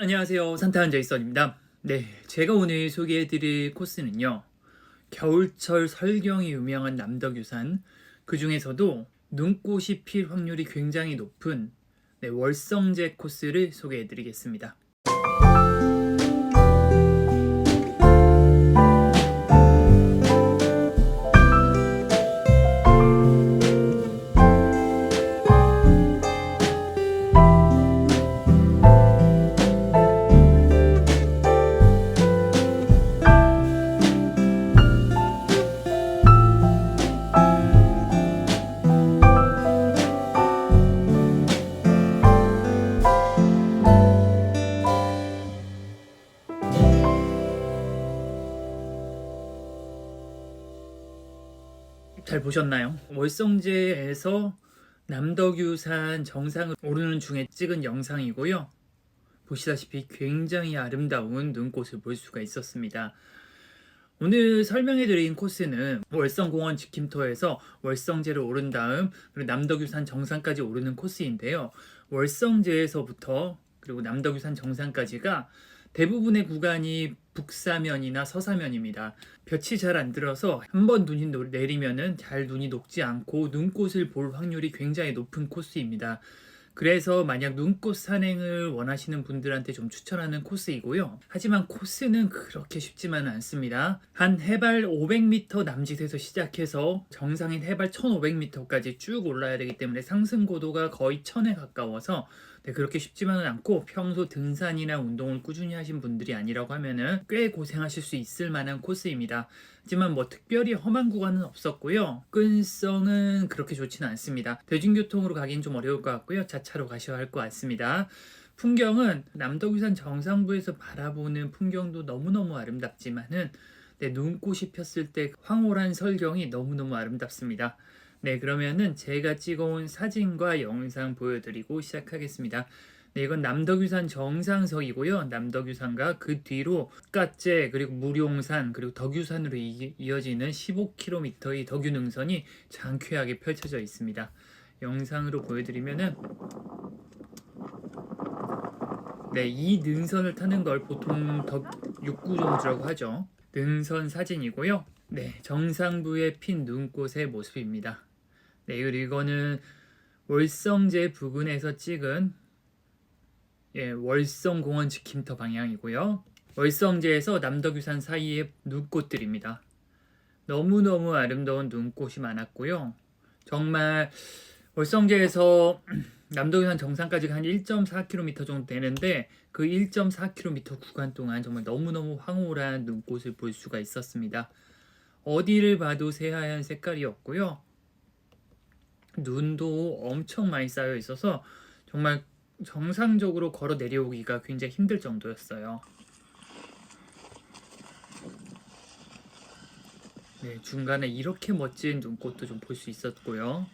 안녕하세요. 산타한 제이선입니다. 네, 제가 오늘 소개해드릴 코스는요. 겨울철 설경이 유명한 남덕유산, 그 중에서도 눈꽃이 필 확률이 굉장히 높은 월성제 코스를 소개해드리겠습니다. 잘 보셨나요? 월성제에서 남덕유산 정상을 오르는 중에 찍은 영상이고요. 보시다시피 굉장히 아름다운 눈꽃을 볼 수가 있었습니다. 오늘 설명해드린 코스는 월성공원 지킴터에서 월성제를 오른 다음 그리고 남덕유산 정상까지 오르는 코스인데요. 월성제에서부터 그리고 남덕유산 정상까지가 대부분의 구간이 북사면이나 서사면입니다. 볕이 잘 안 들어서 한번 눈이 내리면은 잘 눈이 녹지 않고 눈꽃을 볼 확률이 굉장히 높은 코스입니다. 그래서 만약 눈꽃 산행을 원하시는 분들한테 좀 추천하는 코스이고요. 하지만 코스는 그렇게 쉽지만은 않습니다. 한 해발 500m 남짓에서 시작해서 정상인 해발 1500m까지 쭉 올라야 되기 때문에 상승 고도가 거의 1000에 가까워서 그렇게 쉽지만은 않고 평소 등산이나 운동을 꾸준히 하신 분들이 아니라고 하면은 꽤 고생하실 수 있을 만한 코스입니다. 하지만 특별히 험한 구간은 없었고요. 접근성은 그렇게 좋지는 않습니다. 대중교통으로 가긴 좀 어려울 것 같고요. 자차로 가셔야 할 것 같습니다. 풍경은 남덕유산 정상부에서 바라보는 풍경도 너무너무 아름답지만은 눈꽃이 폈을 때 황홀한 설경이 너무너무 아름답습니다. 그러면은 제가 찍어온 사진과 영상 보여드리고 시작하겠습니다. 이건 남덕유산 정상석이고요. 남덕유산과 그 뒤로 갓제 그리고 무룡산 그리고 덕유산으로 이어지는 15km의 덕유능선이 장쾌하게 펼쳐져 있습니다. 영상으로 보여드리면은 이 능선을 타는 걸 보통 육구종주라고 하죠. 능선 사진이고요. 정상부에 핀 눈꽃의 모습입니다. 그리고 이거는 월성제 부근에서 찍은 월성공원 지킴터 방향이고요. 월성제에서 남덕유산 사이의 눈꽃들입니다. 너무너무 아름다운 눈꽃이 많았고요. 정말 월성제에서 남덕유산 정상까지가 한 1.4km 정도 되는데 그 1.4km 구간 동안 정말 너무너무 황홀한 눈꽃을 볼 수가 있었습니다. 어디를 봐도 새하얀 색깔이었고요. 눈도 엄청 많이 쌓여 있어서 정말 정상적으로 걸어 내려오기가 굉장히 힘들 정도였어요. 중간에 이렇게 멋진 눈꽃도 좀 볼 수 있었고요.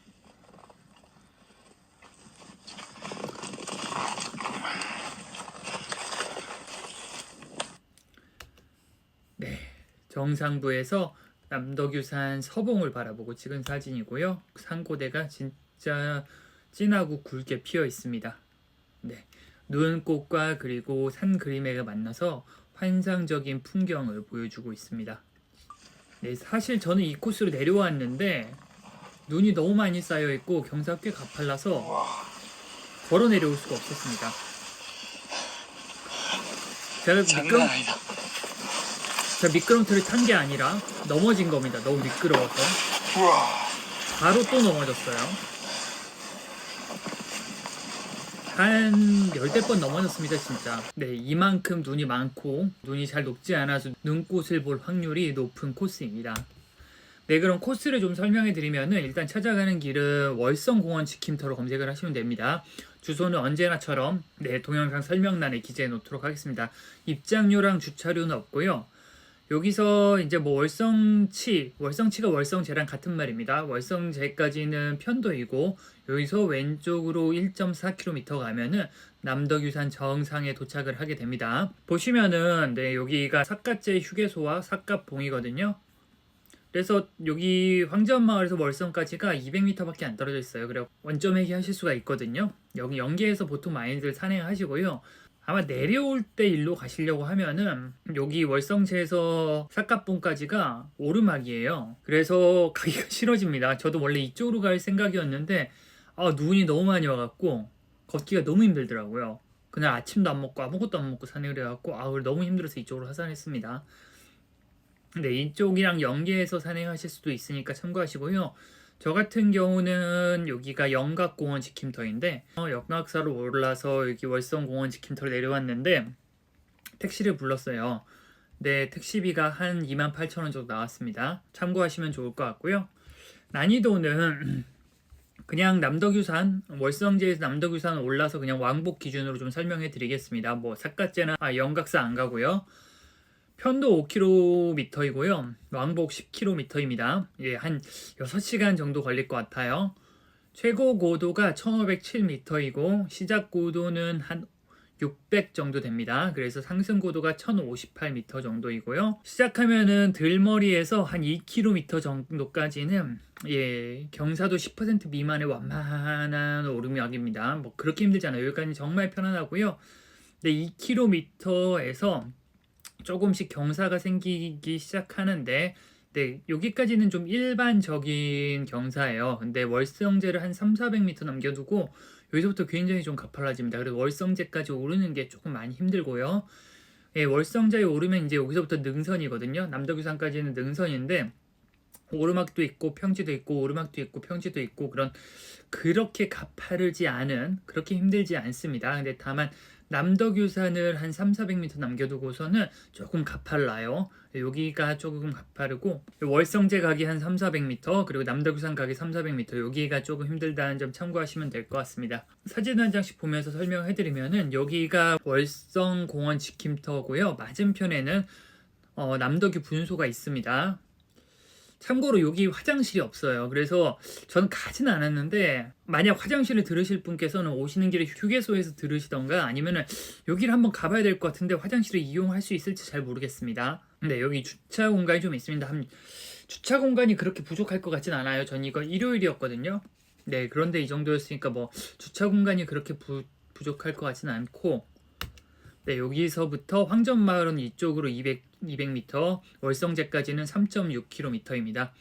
정상부에서 남덕유산 서봉을 바라보고 찍은 사진이고요. 산고대가 진짜 진하고 굵게 피어 있습니다. 눈꽃과 그리고 산 그림회가 만나서 환상적인 풍경을 보여주고 있습니다. 사실 저는 이 코스로 내려왔는데 눈이 너무 많이 쌓여 있고 경사가 꽤 가팔라서 걸어 내려올 수가 없었습니다. 제가 미끄럼틀을 탄 게 아니라 넘어진 겁니다. 너무 미끄러워서. 바로 또 넘어졌어요. 한 10대 번 넘어졌습니다 진짜. 이만큼 눈이 많고 눈이 잘 녹지 않아서 눈꽃을 볼 확률이 높은 코스입니다. 그럼 코스를 좀 설명해 드리면은 일단 찾아가는 길은 월성공원 지킴터로 검색을 하시면 됩니다. 주소는 언제나처럼 동영상 설명란에 기재해 놓도록 하겠습니다. 입장료랑 주차료는 없고요. 여기서 이제 월성치가 월성제랑 같은 말입니다. 월성제까지는 편도이고 여기서 왼쪽으로 1.4km 가면은 남덕유산 정상에 도착을 하게 됩니다. 보시면은 여기가 삿갓제 휴게소와 삿갓봉이거든요. 그래서 여기 황제원마을에서 월성까지가 200m밖에 안 떨어져 있어요. 그래서 원점 회귀 하실 수가 있거든요. 여기 연계해서 보통 많이들 산행하시고요. 아마 내려올 때 일로 가시려고 하면은 여기 월성체에서 삿갓봉까지가 오르막이에요. 그래서 가기가 싫어집니다. 저도 원래 이쪽으로 갈 생각이었는데 눈이 너무 많이 와갖고 걷기가 너무 힘들더라고요. 그날 아침도 안 먹고 아무것도 안 먹고 산행을 해갖고 너무 힘들어서 이쪽으로 하산했습니다. 근데 이쪽이랑 연계해서 산행하실 수도 있으니까 참고하시고요. 저 같은 경우는 여기가 영각공원 지킴터인데 역락사로 올라서 여기 월성공원 지킴터로 내려왔는데 택시를 불렀어요. 네, 택시비가 한 28,000원 정도 나왔습니다. 참고하시면 좋을 것 같고요. 난이도는 그냥 남덕유산, 월성제에서 남덕유산 올라서 그냥 왕복 기준으로 좀 설명해 드리겠습니다. 뭐 삿갓제나 영각사 안 가고요. 편도 5km이고요. 왕복 10km입니다. 예, 한 6시간 정도 걸릴 것 같아요. 최고 고도가 1507m이고 시작 고도는 한 600 정도 됩니다. 그래서 상승 고도가 1058m 정도이고요. 시작하면은 들머리에서 한 2km 정도까지는 경사도 10% 미만의 완만한 오르막입니다. 뭐 그렇게 힘들잖아요. 여기까지 정말 편안하고요. 근데 2km에서 조금씩 경사가 생기기 시작하는데 여기까지는 좀 일반적인 경사예요. 근데 월성제를 한 300-400m 남겨두고 여기서부터 굉장히 좀 가팔라집니다. 그래서 월성제까지 오르는 게 조금 많이 힘들고요. 월성제에 오르면 이제 여기서부터 능선이거든요. 남덕유산까지는 능선인데 오르막도 있고 평지도 있고 오르막도 있고 평지도 있고 그렇게 가파르지 않은, 그렇게 힘들지 않습니다. 근데 다만 남덕유산을 한 300-400m 남겨두고서는 조금 가팔라요. 여기가 조금 가파르고 월성제 가기 한 300-400m 그리고 남덕유산 가기 300-400m 여기가 조금 힘들다는 점 참고하시면 될 것 같습니다. 사진 한 장씩 보면서 설명해드리면은 여기가 월성공원 지킴터고요. 맞은편에는 남덕유 분소가 있습니다. 참고로 여기 화장실이 없어요. 그래서 저는 가진 않았는데 만약 화장실을 들으실 분께서는 오시는 길에 휴게소에서 들으시던가 아니면은 여기를 한번 가봐야 될 것 같은데 화장실을 이용할 수 있을지 잘 모르겠습니다. 근데 여기 주차 공간이 좀 있습니다. 주차 공간이 그렇게 부족할 것 같진 않아요. 전 이거 일요일이었거든요. 네, 그런데 이 정도였으니까 뭐 주차 공간이 그렇게 부족할 것 같진 않고 네, 여기서부터 황전마을은 이쪽으로 200m, 월성제까지는 3.6km입니다.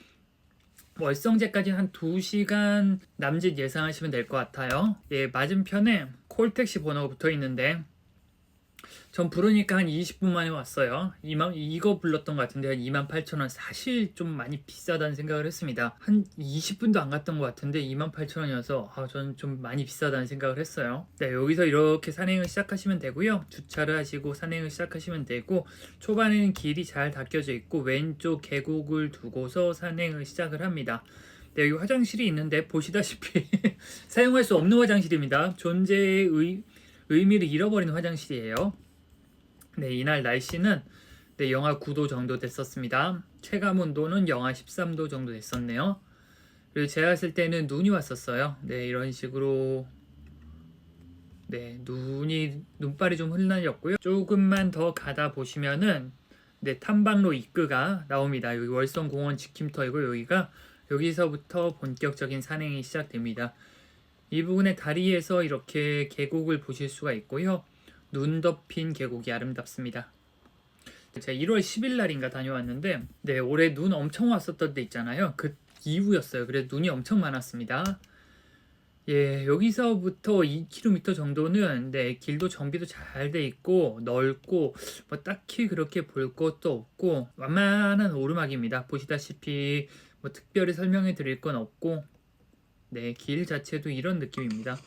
월성제까지는 한 2시간 남짓 예상하시면 될 것 같아요. 예, 맞은편에 콜택시 번호가 붙어 있는데 전 부르니까 한 20분 만에 왔어요. 이거 불렀던 것 같은데 한 28,000원. 사실 좀 많이 비싸다는 생각을 했습니다. 한 20분도 안 갔던 것 같은데 28,000원이어서 저는 좀 많이 비싸다는 생각을 했어요. 네, 여기서 이렇게 산행을 시작하시면 되고요. 주차를 하시고 산행을 시작하시면 되고 초반에는 길이 잘 닦여져 있고 왼쪽 계곡을 두고서 산행을 시작을 합니다. 네, 여기 화장실이 있는데 보시다시피 사용할 수 없는 화장실입니다. 존재의 의미를 잃어버리는 화장실이에요. 네, 이날 날씨는 영하 9도 정도 됐었습니다. 체감 온도는 영하 13도 정도 됐었네요. 그리고 제가 갔을 때는 눈이 왔었어요. 네, 이런 식으로 눈발이 좀 흩날렸고요. 조금만 더 가다 보시면은 탐방로 입구가 나옵니다. 여기 월성공원 지킴터이고 여기서부터 본격적인 산행이 시작됩니다. 이 부분의 다리에서 이렇게 계곡을 보실 수가 있고요. 눈 덮인 계곡이 아름답습니다. 제가 1월 10일 날인가 다녀왔는데 올해 눈 엄청 왔었던 데 있잖아요. 그 이후였어요. 그래서 눈이 엄청 많았습니다. 예, 여기서부터 2km 정도는 길도 정비도 잘 돼 있고 넓고 뭐 딱히 그렇게 볼 것도 없고 완만한 오르막입니다. 보시다시피 뭐 특별히 설명해 드릴 건 없고 길 자체도 이런 느낌입니다.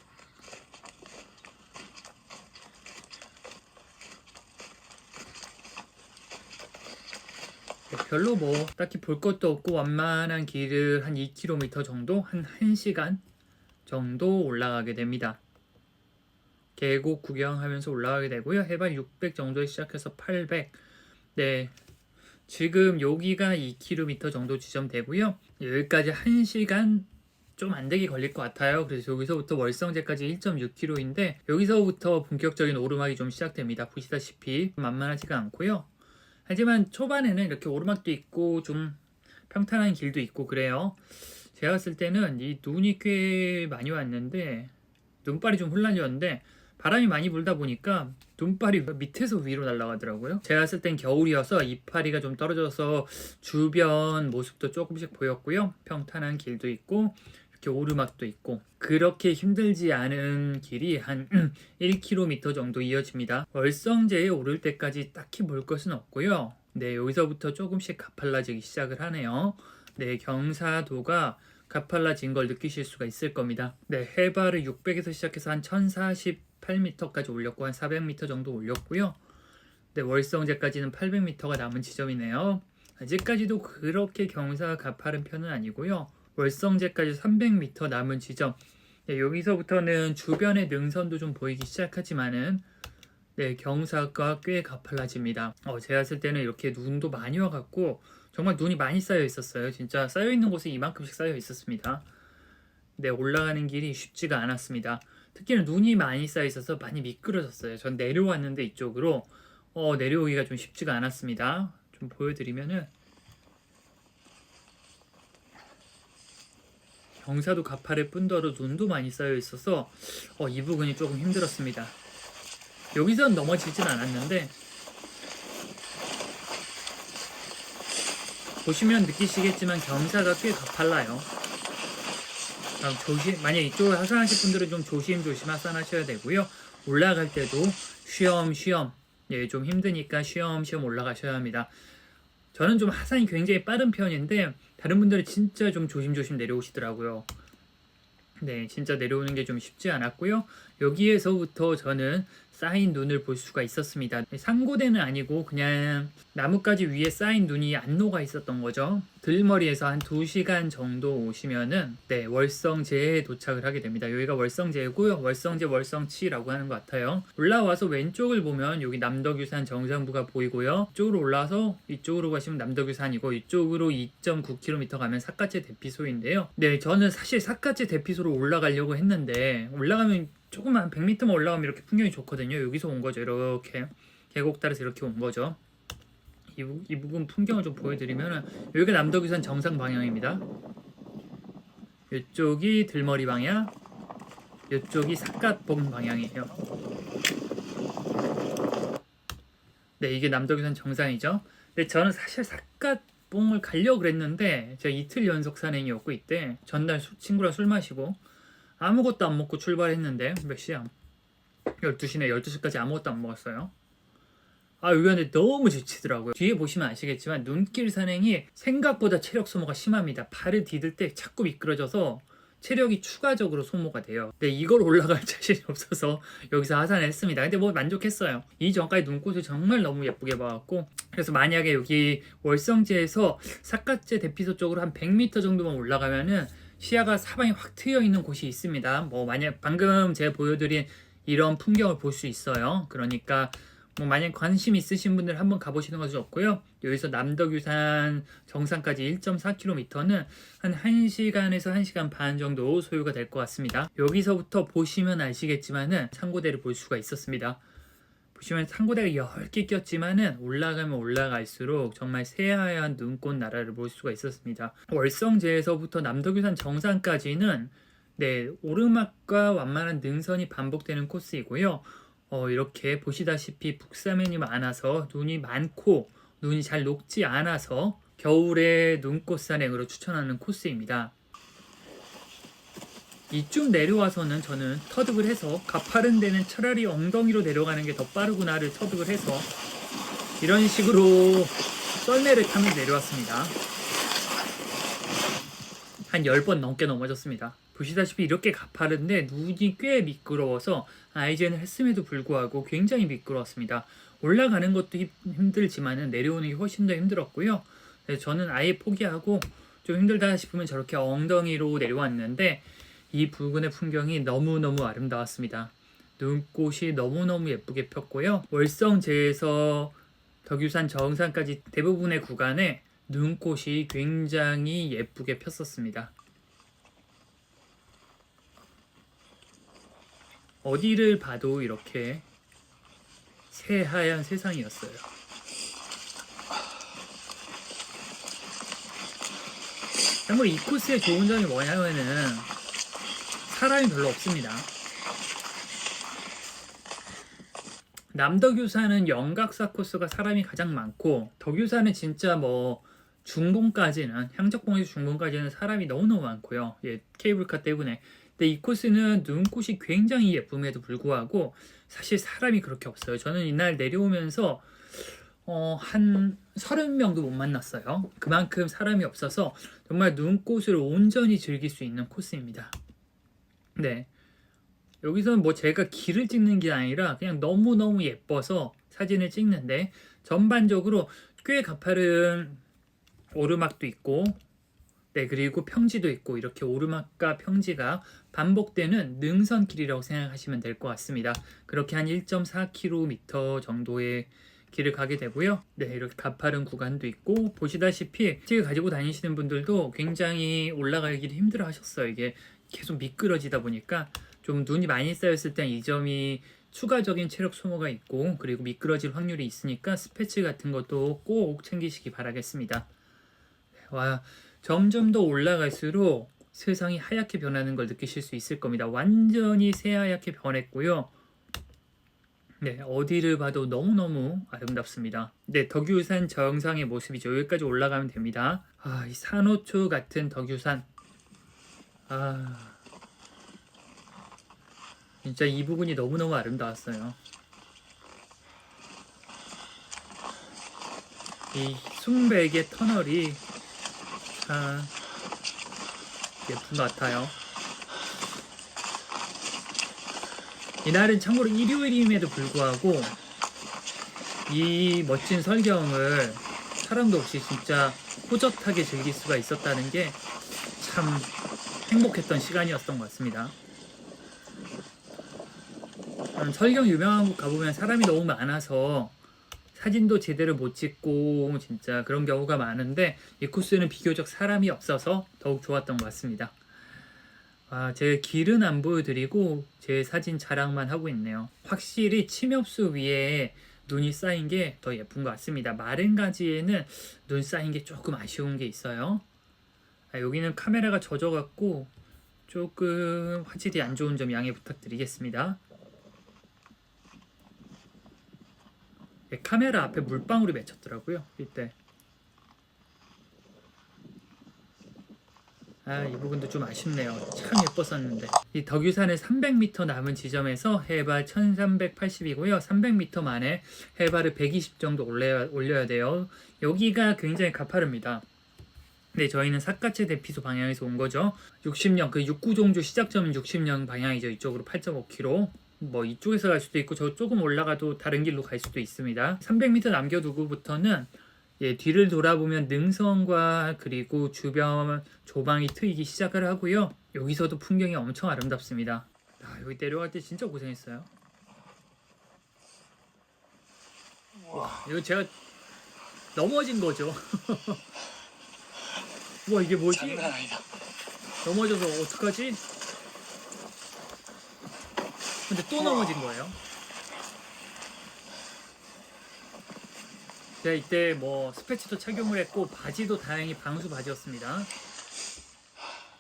별로 뭐 딱히 볼 것도 없고 완만한 길을 한 2km 정도, 한 1시간 정도 올라가게 됩니다. 계곡 구경하면서 올라가게 되고요. 해발 600 정도에 시작해서 800. 지금 여기가 2km 정도 지점되고요. 여기까지 1시간 좀 안되게 걸릴 것 같아요. 그래서 여기서부터 월성제까지 1.6km인데 여기서부터 본격적인 오르막이 좀 시작됩니다. 보시다시피 만만하지가 않고요. 하지만 초반에는 이렇게 오르막도 있고 좀 평탄한 길도 있고 그래요. 제가 봤을 때는 이 눈이 꽤 많이 왔는데 눈발이 좀 흩날렸는데 바람이 많이 불다 보니까 눈발이 밑에서 위로 날아가더라고요. 제가 봤을 땐 겨울이어서 이파리가 좀 떨어져서 주변 모습도 조금씩 보였고요. 평탄한 길도 있고 이렇게 오르막도 있고 그렇게 힘들지 않은 길이 한 1km 정도 이어집니다. 월성제에 오를 때까지 딱히 볼 것은 없고요. 네, 여기서부터 조금씩 가팔라지기 시작을 하네요. 네, 경사도가 가팔라진 걸 느끼실 수가 있을 겁니다. 네, 해발을 600에서 시작해서 한 1048m까지 올렸고 한 400m 정도 올렸고요. 네, 월성제까지는 800m가 남은 지점이네요. 아직까지도 그렇게 경사가 가파른 편은 아니고요. 월성제까지 300m 남은 지점. 네, 여기서부터는 주변의 능선도 좀 보이기 시작하지만은 네, 경사가 꽤 가팔라집니다. 제가 봤을 때는 이렇게 눈도 많이 와갖고 정말 눈이 많이 쌓여 있었어요. 진짜 쌓여 있는 곳에 이만큼씩 쌓여 있었습니다. 네, 올라가는 길이 쉽지가 않았습니다. 특히는 눈이 많이 쌓여 있어서 많이 미끄러졌어요. 전 내려왔는데 이쪽으로 내려오기가 좀 쉽지가 않았습니다. 좀 보여드리면은 경사도 가파를 뿐더러 눈도 많이 쌓여 있어서 이 부분이 조금 힘들었습니다. 여기선 넘어지진 않았는데 보시면 느끼시겠지만 경사가 꽤 가팔라요. 만약 이쪽을 하산하실 분들은 좀 조심조심 하산하셔야 되고요. 올라갈 때도 쉬엄쉬엄, 좀 힘드니까 쉬엄쉬엄 올라가셔야 합니다. 저는 좀 하산이 굉장히 빠른 편인데 다른 분들은 진짜 좀 조심조심 내려오시더라고요. 네, 진짜 내려오는 게 좀 쉽지 않았고요. 여기에서부터 저는 쌓인 눈을 볼 수가 있었습니다. 상고대는 아니고 그냥 나뭇가지 위에 쌓인 눈이 안 녹아 있었던 거죠. 들머리에서 한 2시간 정도 오시면은 네, 월성제에 도착을 하게 됩니다. 여기가 월성제고요. 월성제 월성치라고 하는 것 같아요. 올라와서 왼쪽을 보면 여기 남덕유산 정상부가 보이고요. 이쪽으로 올라와서 이쪽으로 가시면 남덕유산이고 이쪽으로 2.9km 가면 삿갓제 대피소인데요. 네, 저는 사실 삿갓제 대피소로 올라가려고 했는데 올라가면 조금만 100m만 올라가면 이렇게 풍경이 좋거든요. 여기서 온 거죠. 이렇게 계곡 따라서 이렇게 온 거죠. 이 부분 풍경을 좀 보여드리면 여기가 남덕유산 정상 방향입니다. 이쪽이 들머리 방향, 이쪽이 삿갓봉 방향이에요. 네, 이게 남덕유산 정상이죠. 근데 저는 사실 삿갓봉을 가려고 그랬는데 제가 이틀 연속 산행이었고 이때 전날 친구랑 술 마시고 아무것도 안 먹고 출발했는데 몇 시야? 12시네. 12시까지 아무것도 안 먹었어요. 여기 근데 너무 지치더라고요. 뒤에 보시면 아시겠지만 눈길 산행이 생각보다 체력 소모가 심합니다. 발을 디딜 때 자꾸 미끄러져서 체력이 추가적으로 소모가 돼요. 근데 이걸 올라갈 자신이 없어서 여기서 하산했습니다. 근데 뭐 만족했어요. 이전까지 눈꽃을 정말 너무 예쁘게 봐갖고 그래서 만약에 여기 월성제에서 삿갓제 대피소 쪽으로 한 100m 정도만 올라가면은 시야가 사방에 확 트여 있는 곳이 있습니다. 뭐 만약 방금 제가 보여드린 이런 풍경을 볼 수 있어요. 그러니까 뭐 만약 관심 있으신 분들 한번 가보시는 것이 좋고요. 여기서 남덕유산 정상까지 1.4km는 한 1시간에서 1시간 반 정도 소요가 될 것 같습니다. 여기서부터 보시면 아시겠지만은 상고대를 볼 수가 있었습니다. 보시면 상고대가 10개 꼈지만은 올라가면 올라갈수록 정말 새하얀 눈꽃 나라를 볼 수가 있었습니다. 월성제에서부터 남덕유산 정상까지는 네, 오르막과 완만한 능선이 반복되는 코스이고요. 이렇게 보시다시피 북사면이 많아서 눈이 많고 눈이 잘 녹지 않아서 겨울에 눈꽃 산행으로 추천하는 코스입니다. 이쪽 내려와서는 저는 터득을 해서 가파른 데는 차라리 엉덩이로 내려가는 게 더 빠르구나를 터득을 해서 이런 식으로 썰매를 타면서 내려왔습니다. 한 10번 넘게 넘어졌습니다. 보시다시피 이렇게 가파른데 눈이 꽤 미끄러워서 아이젠을 했음에도 불구하고 굉장히 미끄러웠습니다. 올라가는 것도 힘들지만 내려오는 게 훨씬 더 힘들었고요. 저는 아예 포기하고 좀 힘들다 싶으면 저렇게 엉덩이로 내려왔는데 이 부근의 풍경이 너무너무 아름다웠습니다. 눈꽃이 너무너무 예쁘게 폈고요. 월성제에서 덕유산 정상까지 대부분의 구간에 눈꽃이 굉장히 예쁘게 폈었습니다. 어디를 봐도 이렇게 새하얀 세상이었어요. 참고로 이 코스의 좋은 점이 뭐냐면은 사람이 별로 없습니다. 남덕유산은 영각사 코스가 사람이 가장 많고, 덕유산은 진짜 뭐 중봉까지는, 향적봉에서 중봉까지는 사람이 너무너무 많고요. 예, 케이블카 때문에. 근데 이 코스는 눈꽃이 굉장히 예쁨에도 불구하고 사실 사람이 그렇게 없어요. 저는 이날 내려오면서 한 30명도 못 만났어요. 그만큼 사람이 없어서 정말 눈꽃을 온전히 즐길 수 있는 코스입니다. 네. 여기서는 뭐 제가 길을 찍는 게 아니라 그냥 너무너무 예뻐서 사진을 찍는데, 전반적으로 꽤 가파른 오르막도 있고, 네, 그리고 평지도 있고, 이렇게 오르막과 평지가 반복되는 능선길이라고 생각하시면 될 것 같습니다. 그렇게 한 1.4km 정도의 길을 가게 되고요. 네, 이렇게 가파른 구간도 있고, 보시다시피 틱을 가지고 다니시는 분들도 굉장히 올라가기를 힘들어 하셨어요. 이게 계속 미끄러지다 보니까 좀 눈이 많이 쌓였을 땐 이 점이 추가적인 체력 소모가 있고, 그리고 미끄러질 확률이 있으니까 스패치 같은 것도 꼭 챙기시기 바라겠습니다. 와, 점점 더 올라갈수록 세상이 하얗게 변하는 걸 느끼실 수 있을 겁니다. 완전히 새하얗게 변했고요. 네, 어디를 봐도 너무너무 아름답습니다. 네, 덕유산 정상의 모습이죠. 여기까지 올라가면 됩니다. 아, 이 산호초 같은 덕유산. 아, 진짜 이 부분이 너무너무 아름다웠어요. 이 순백의 터널이 참 예쁜 것 같아요. 이날은 참고로 일요일임에도 불구하고 이 멋진 설경을 사람도 없이 진짜 호젓하게 즐길 수가 있었다는 게 참 행복했던 시간이었던 것 같습니다. 설경 유명한 곳 가보면 사람이 너무 많아서 사진도 제대로 못 찍고 진짜 그런 경우가 많은데, 이 코스는 비교적 사람이 없어서 더욱 좋았던 것 같습니다. 아, 제 길은 안 보여드리고 제 사진 자랑만 하고 있네요. 확실히 침엽수 위에 눈이 쌓인 게 더 예쁜 것 같습니다. 마른 가지에는 눈 쌓인 게 조금 아쉬운 게 있어요. 아, 여기는 카메라가 젖어갖고 조금 화질이 안 좋은 점 양해 부탁드리겠습니다. 예, 카메라 앞에 물방울이 맺혔더라고요, 이때. 아, 이 부분도 좀 아쉽네요. 참 예뻤었는데. 이 덕유산의 300m 남은 지점에서 해발 1380이고요. 300m 만에 해발을 120 정도 올려야 돼요. 여기가 굉장히 가파릅니다. 네, 저희는 삿가체 대피소 방향에서 온 거죠. 60년, 그 육구종주 시작점은 60년 방향이죠. 이쪽으로 8.5km. 뭐 이쪽에서 갈 수도 있고 저 조금 올라가도 다른 길로 갈 수도 있습니다. 300m 남겨두고부터는 예, 뒤를 돌아보면 능선과 그리고 주변 조망이 트이기 시작을 하고요. 여기서도 풍경이 엄청 아름답습니다. 아, 여기 내려갈 때 진짜 고생했어요. 와, 이거 제가 넘어진 거죠. 와, 이게 뭐지? 장난 아니다. 넘어져서 어떡하지? 근데 또 넘어진 거예요. 제가 이때 뭐 스패치도 착용을 했고 바지도 다행히 방수 바지였습니다.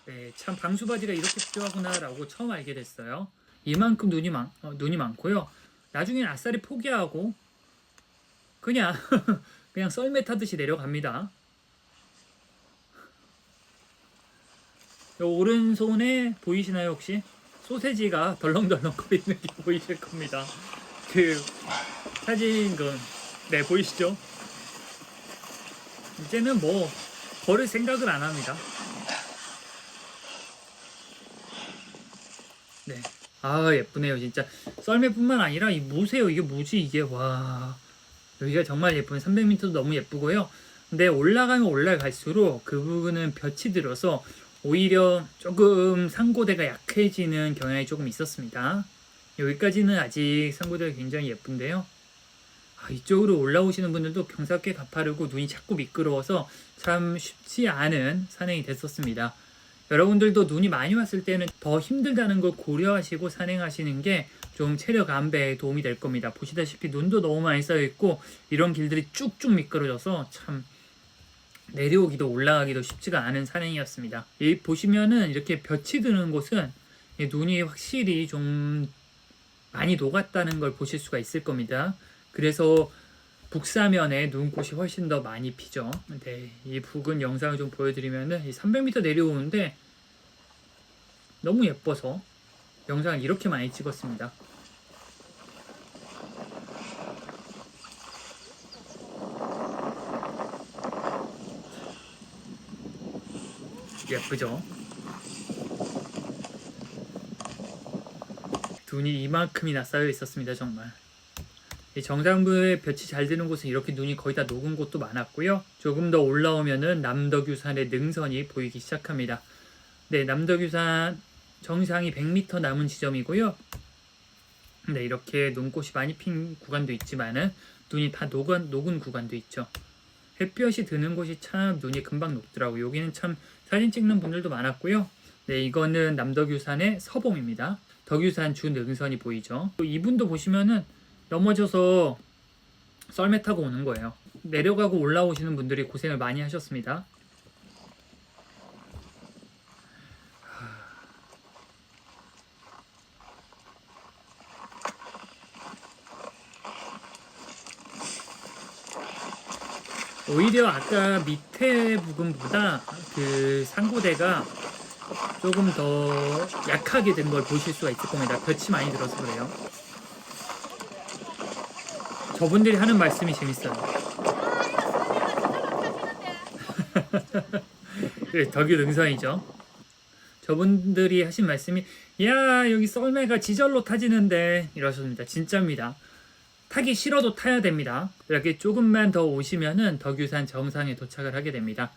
네, 참 방수 바지가 이렇게 필요하구나라고 처음 알게 됐어요. 이만큼 눈이 많고요. 나중엔 아싸리 포기하고 그냥 그냥 썰매 타듯이 내려갑니다. 요 오른손에 보이시나요 혹시? 소세지가 덜렁덜렁 거리는 게 보이실 겁니다. 그 사진 네, 보이시죠? 이제는 뭐 걸을 생각을 안 합니다. 네, 아 예쁘네요 진짜. 썰매뿐만 아니라 이 무새요. 이게 뭐지 이게. 와, 여기가 정말 예쁜 300m도 너무 예쁘고요. 근데 올라가면 올라갈수록 그 부분은 볕이 들어서 오히려 조금 상고대가 약해지는 경향이 조금 있었습니다. 여기까지는 아직 상고대가 굉장히 예쁜데요. 아, 이쪽으로 올라오시는 분들도 경사 꽤 가파르고 눈이 자꾸 미끄러워서 참 쉽지 않은 산행이 됐었습니다. 여러분들도 눈이 많이 왔을 때는 더 힘들다는 걸 고려하시고 산행하시는 게 좀 체력 안배에 도움이 될 겁니다. 보시다시피 눈도 너무 많이 쌓여있고 이런 길들이 쭉쭉 미끄러져서 참 내려오기도 올라가기도 쉽지가 않은 산행이었습니다. 이 보시면은 이렇게 볕이 드는 곳은 눈이 확실히 좀 많이 녹았다는 걸 보실 수가 있을 겁니다. 그래서 북사면에 눈꽃이 훨씬 더 많이 피죠. 네, 이 북은 영상을 좀 보여드리면은 300m 내려오는데 너무 예뻐서 영상을 이렇게 많이 찍었습니다. 예쁘죠? 눈이 이만큼이나 쌓여 있었습니다. 정말. 정상부에 볕이 잘 드는 곳은 이렇게 눈이 거의 다 녹은 곳도 많았고요. 조금 더 올라오면은 남덕유산의 능선이 보이기 시작합니다. 네, 남덕유산 정상이 100m 남은 지점이고요. 네, 이렇게 눈꽃이 많이 핀 구간도 있지만은 눈이 다 녹은 구간도 있죠. 햇볕이 드는 곳이 참 눈이 금방 녹더라고요. 여기는 참 사진 찍는 분들도 많았고요. 네, 이거는 남덕유산의 서봉입니다. 덕유산 주 능선이 보이죠. 이분도 보시면은 넘어져서 썰매 타고 오는 거예요. 내려가고 올라오시는 분들이 고생을 많이 하셨습니다. 오히려 아까 밑에 부분보다 그 상고대가 조금 더 약하게 된 걸 보실 수가 있을 겁니다. 볕이 많이 들어서 그래요. 저분들이 하는 말씀이 재밌어요. 네, 덕유 능선이죠. 저분들이 하신 말씀이 야 여기 썰매가 지절로 타지는데 이러셨습니다. 진짜입니다. 타기 싫어도 타야 됩니다. 이렇게 조금만 더 오시면은 덕유산 정상에 도착을 하게 됩니다.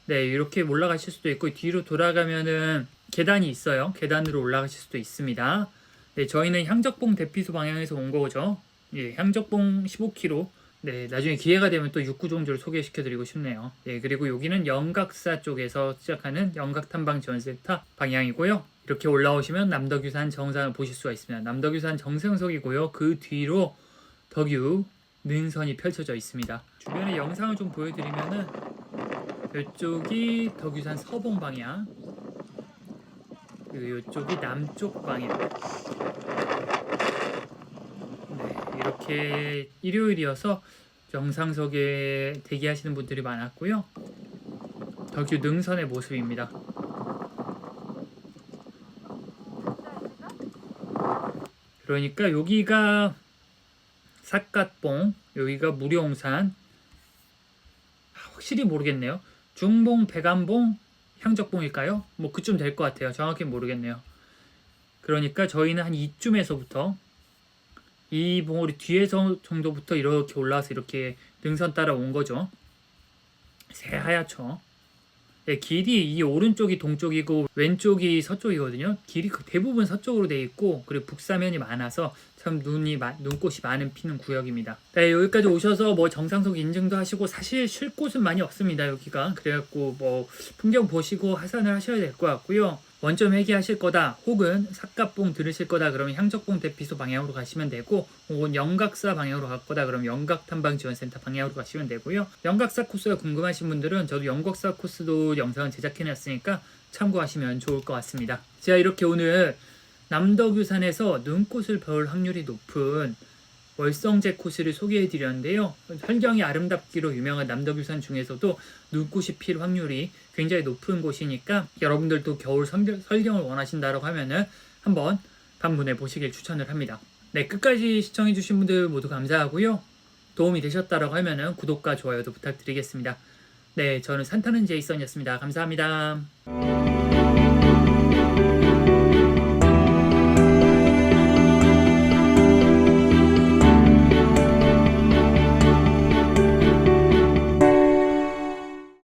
네, 이렇게 올라가실 수도 있고 뒤로 돌아가면은 계단이 있어요. 계단으로 올라가실 수도 있습니다. 네, 저희는 향적봉 대피소 방향에서 온 거죠. 예, 향적봉 15km. 네, 나중에 기회가 되면 또 육구종주를 소개시켜드리고 싶네요. 네, 그리고 여기는 영각사 쪽에서 시작하는 영각탐방지원센터 방향이고요. 이렇게 올라오시면 남덕유산 정상을 보실 수가 있습니다. 남덕유산 정상석이고요. 그 뒤로 덕유 능선이 펼쳐져 있습니다. 주변의 영상을 좀 보여드리면은 이쪽이 덕유산 서봉 방향, 그리고 이쪽이 남쪽 방향. 네, 이렇게 일요일이어서 정상석에 대기하시는 분들이 많았고요. 덕유 능선의 모습입니다. 그러니까 여기가 삿갓봉, 여기가 무룡산, 확실히 모르겠네요. 중봉, 백암봉, 향적봉일까요? 뭐 그쯤 될 것 같아요. 정확히 모르겠네요. 그러니까 저희는 한 이쯤에서부터 이 봉우리 뒤에서 정도부터 이렇게 올라와서 이렇게 능선 따라 온 거죠. 새하얗죠. 네, 길이 이 오른쪽이 동쪽이고 왼쪽이 서쪽이거든요. 길이 대부분 서쪽으로 돼 있고 그리고 북사면이 많아서 참 눈꽃이 많은 피는 구역입니다. 네, 여기까지 오셔서 뭐 정상석 인증도 하시고 사실 쉴 곳은 많이 없습니다. 여기가 그래갖고 뭐 풍경 보시고 하산을 하셔야 될 것 같고요. 원점 회귀하실 거다 혹은 삿갓봉 들으실 거다 그러면 향적봉 대피소 방향으로 가시면 되고, 혹은 영각사 방향으로 갈 거다 그러면 영각탐방지원센터 방향으로 가시면 되고요. 영각사 코스가 궁금하신 분들은 저도 영각사 코스도 영상을 제작해놨으니까 참고하시면 좋을 것 같습니다. 제가 이렇게 오늘 남덕유산에서 눈꽃을 볼 확률이 높은 월성제 코스를 소개해 드렸는데요. 환경이 아름답기로 유명한 남덕유산 중에서도 눈꽃이 필 확률이 굉장히 높은 곳이니까 여러분들도 겨울 설경을 원하신다고 하면은 한번 방문해 보시길 추천을 합니다. 네, 끝까지 시청해 주신 분들 모두 감사하고요. 도움이 되셨다고 하면은 구독과 좋아요도 부탁드리겠습니다. 네, 저는 산타는 제이슨이었습니다. 감사합니다.